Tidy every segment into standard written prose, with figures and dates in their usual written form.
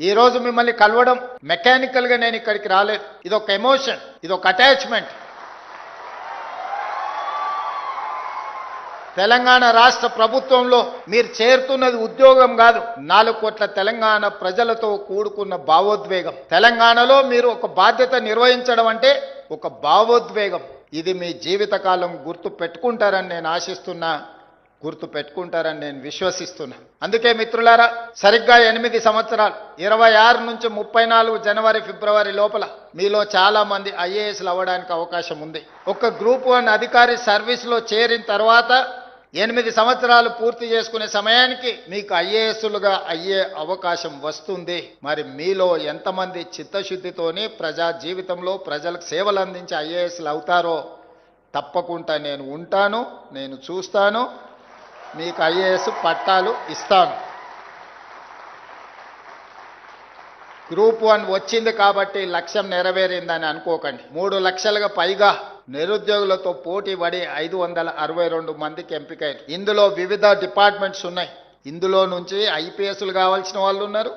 ఈ రోజు మిమ్మల్ని కలవడం మెకానికల్ గా నేను ఇక్కడికి రాలేదు. ఇదొక ఎమోషన్, ఇదొక అటాచ్మెంట్. తెలంగాణ రాష్ట్ర ప్రభుత్వంలో మీరు చేరుతున్నది ఉద్యోగం కాదు, 4 కోట్ల తెలంగాణ ప్రజలతో కూడుకున్న భావోద్వేగం. తెలంగాణలో మీరు ఒక బాధ్యత నిర్వహించడం అంటే ఒక భావోద్వేగం. ఇది మీ జీవితకాలం గుర్తు పెట్టుకుంటారని నేను ఆశిస్తున్నా, గుర్తు పెట్టుకుంటారని నేను విశ్వసిస్తున్నా. అందుకే మిత్రులారా, సరిగ్గా 8 సంవత్సరాలు 26 నుంచి 34 జనవరి ఫిబ్రవరి లోపల మీలో చాలా మంది ఐఏఎస్లు అవ్వడానికి అవకాశం ఉంది. ఒక గ్రూప్ 1 అధికారి సర్వీస్లో చేరిన తర్వాత 8 సంవత్సరాలు పూర్తి చేసుకునే సమయానికి మీకు ఐఏఎస్లుగా అయ్యే అవకాశం వస్తుంది. మరి మీలో ఎంతమంది చిత్తశుద్ధితోని ప్రజా జీవితంలో ప్రజలకు సేవలు అందించి ఐఏఎస్లు అవుతారో తప్పకుండా నేను ఉంటాను, నేను చూస్తాను, మీకు ఐఏఎస్ పట్టాలు ఇస్తాను. గ్రూప్ 1 వచ్చింది కాబట్టి లక్ష్యం నెరవేరిందని అనుకోకండి. 3 లక్షలుగా పైగా నిరుద్యోగులతో పోటీ పడి 562 మందికి ఎంపికయ్యారు. ఇందులో వివిధ డిపార్ట్మెంట్స్ ఉన్నాయి. ఇందులో నుంచి ఐపీఎస్లు కావాల్సిన వాళ్ళు ఉన్నారు,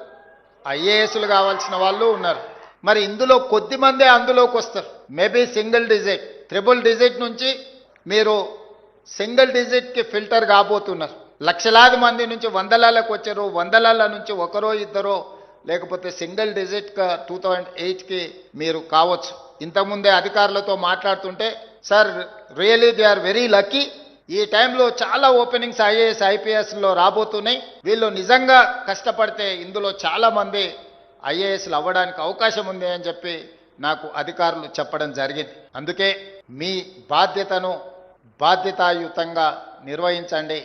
ఐఏఎస్లు కావాల్సిన వాళ్ళు ఉన్నారు. మరి ఇందులో కొద్ది మందే అందులోకి వస్తారు. Maybe single digit, triple digit నుంచి మీరు సింగిల్ డిజిట్కి ఫిల్టర్ కాబోతున్నారు. లక్షలాది మంది నుంచి వందలాలకు వచ్చారు, వందలాల నుంచి ఒకరో ఇద్దరో, లేకపోతే సింగిల్ డిజిట్గా 2008కి మీరు కావచ్చు. ఇంతకుముందే అధికారులతో మాట్లాడుతుంటే, sir really they are very lucky, ఈ టైంలో చాలా ఓపెనింగ్స్ ఐఏఎస్ ఐపీఎస్లో రాబోతున్నాయి, వీళ్ళు నిజంగా కష్టపడితే ఇందులో చాలామంది ఐఏఎస్లు అవ్వడానికి అవకాశం ఉంది అని చెప్పి నాకు అధికారులు చెప్పడం జరిగింది. అందుకే మీ బాధ్యతను బాధ్యతాయుతంగా నిర్వహించండి.